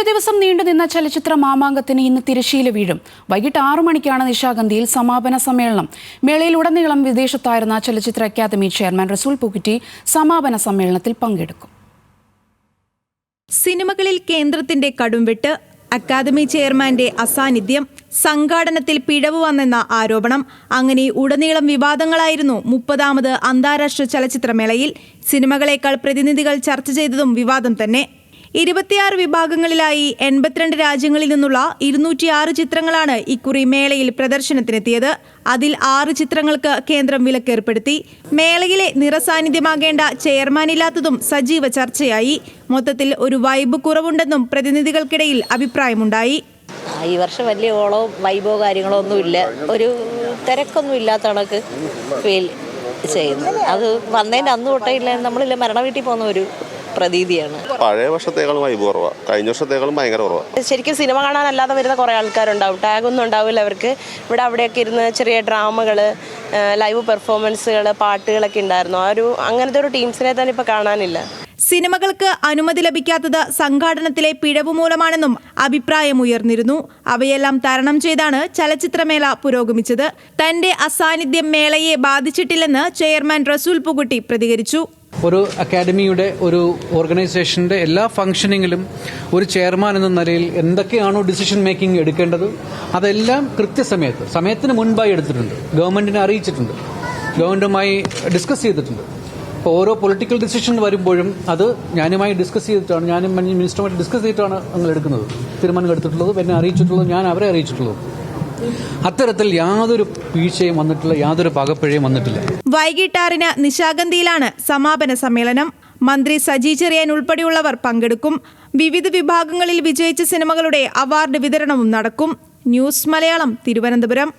7 ദിവസം നീണ്ടുനിന്ന ചലച്ചിത്ര മാമാങ്കത്തിന് ഇന്ന് തിരശ്ശീല വീഴും. വൈകിട്ട് 6 മണിക്കാണ് നിശാഗന്ധിയിൽ സമാപന സമ്മേളനം. മേളയിലുടനീളം വിദേശത്തായിരുന്ന ചലച്ചിത്ര അക്കാദമി ചെയർമാൻ റസൂൽ പൂക്കുറ്റി സമാപന സമ്മേളനത്തിൽ പങ്കെടുക്കും. സിനിമകളിൽ കേന്ദ്രത്തിന്റെ കടുംവെട്ട്, അക്കാദമി ചെയർമാന്റെ അസാന്നിധ്യം, സംഘാടനത്തിൽ പിഴവ് വന്നെന്ന ആരോപണം, അങ്ങനെ ഉടനീളം വിവാദങ്ങളായിരുന്നു 30ാമത് അന്താരാഷ്ട്ര ചലച്ചിത്രമേളയിൽ. സിനിമകളേക്കാൾ പ്രതിനിധികൾ ചർച്ച ചെയ്തതും വിവാദം തന്നെ. 26 വിഭാഗങ്ങളിലായി 82 രാജ്യങ്ങളിൽ നിന്നുള്ള 206 ചിത്രങ്ങളാണ് ഇക്കുറി മേളയിൽ പ്രദർശനത്തിനെത്തിയത്. അതിൽ 6 ചിത്രങ്ങൾക്ക് കേന്ദ്രം വിലക്കേർപ്പെടുത്തി. മേളയിലെ നിറസാന്നിധ്യമാകേണ്ട ചെയർമാനില്ലാത്തതും സജീവ ചർച്ചയായി. മൊത്തത്തിൽ ഒരു വൈബ് കുറവുണ്ടെന്നും പ്രതിനിധികൾക്കിടയിൽ അഭിപ്രായമുണ്ടായി. ഈ വർഷം വലിയ ഓളോ വൈബോ കാര്യങ്ങളോ ഒന്നുമില്ല, ഒരു തിരക്കൊന്നും ഇല്ലാത്ത കണക്ക് ഫീൽ ചെയ്യുന്നു. അത് വന്നതിൻ്റെ അന്ന് തൊട്ടേ ഇല്ല, നമ്മളില്ല മരണ വീട്ടിൽ പോകുന്ന ഒരു പ്രതീതിയാണ്. പഴയ വർഷത്തേക്കാളും വൈബ് കുറവാണ്, കഴിഞ്ഞ വർഷത്തേക്കാളും ഭയങ്കര കുറവാണ്. ശരിക്കും സിനിമ കാണാനല്ലാതെ വരുന്ന കുറേ ആൾക്കാരുണ്ടാവും, ടാഗൊന്നും ഉണ്ടാവില്ല അവർക്ക്. ഇവിടെ അവിടെയൊക്കെ ഇരുന്ന് ചെറിയ ഡ്രാമകൾ, ലൈവ് പെർഫോമൻസുകൾ, പാട്ടുകളൊക്കെ ഉണ്ടായിരുന്നു. അങ്ങനത്തെ ഒരു ടീംസിനെ തന്നെ ഇപ്പോൾ കാണാനില്ല. സിനിമകൾക്ക് അനുമതി ലഭിക്കാത്തത് സംഘാടനത്തിലെ പിഴവ് മൂലമാണെന്നും അഭിപ്രായമുയർന്നിരുന്നു. അവയെല്ലാം തരണം ചെയ്താണ് ചലച്ചിത്രമേള പുരോഗമിച്ചത്. തന്റെ അസാന്നിധ്യം മേളയെ ബാധിച്ചിട്ടില്ലെന്ന് ചെയർമാൻ റസൂൽ പൂക്കുറ്റി പ്രതികരിച്ചു. ഒരു അക്കാദമിയുടെ ഒരു ഓർഗനൈസേഷന്റെ എല്ലാ ഫംഗ്ഷനിങ്ങിലും ഒരു ചെയർമാൻ എന്ന നിലയിൽ എന്തൊക്കെയാണോ ഡിസിഷൻ മേക്കിംഗ് എടുക്കേണ്ടത് അതെല്ലാം സമയത്തിന് മുൻപായി എടുത്തിട്ടുണ്ട്. ഗവൺമെന്റിനെ അറിയിച്ചിട്ടുണ്ട്, ഗവൺമെന്റുമായി ഡിസ്കസ് ചെയ്തിട്ടുണ്ട്. ഇപ്പോൾ ഓരോ പൊളിറ്റിക്കൽ ഡിസിഷൻ വരുമ്പോഴും അത് ഞാനുമായി ഡിസ്കസ് ചെയ്തിട്ടാണ്, ഞാനും മിനിസ്റ്ററുമായിട്ട് ഡിസ്കസ് ചെയ്തിട്ടാണ് ഞങ്ങൾ എടുക്കുന്നത്, തീരുമാനം എടുത്തിട്ടുള്ളത്, എന്നെ അറിയിച്ചിട്ടുള്ളത്, ഞാൻ അവരെ അറിയിച്ചിട്ടുള്ളത്. അത്തരത്തിൽ യാതൊരു വീഴ്ചയും വന്നിട്ടില്ല, യാതൊരു പകപ്പിഴയും വന്നിട്ടില്ല. വൈകിട്ട് 6-ന് നിശാഗന്ധിയിലാണ് സമാപന സമ്മേളനം. മന്ത്രി സജി ചെറിയാൻ ഉൾപ്പെടെയുള്ളവർ പങ്കെടുക്കും. വിവിധ വിഭാഗങ്ങളിൽ വിജയിച്ച സിനിമകളുടെ അവാർഡ് വിതരണവും നടക്കും. ന്യൂസ് മലയാളം, തിരുവനന്തപുരം.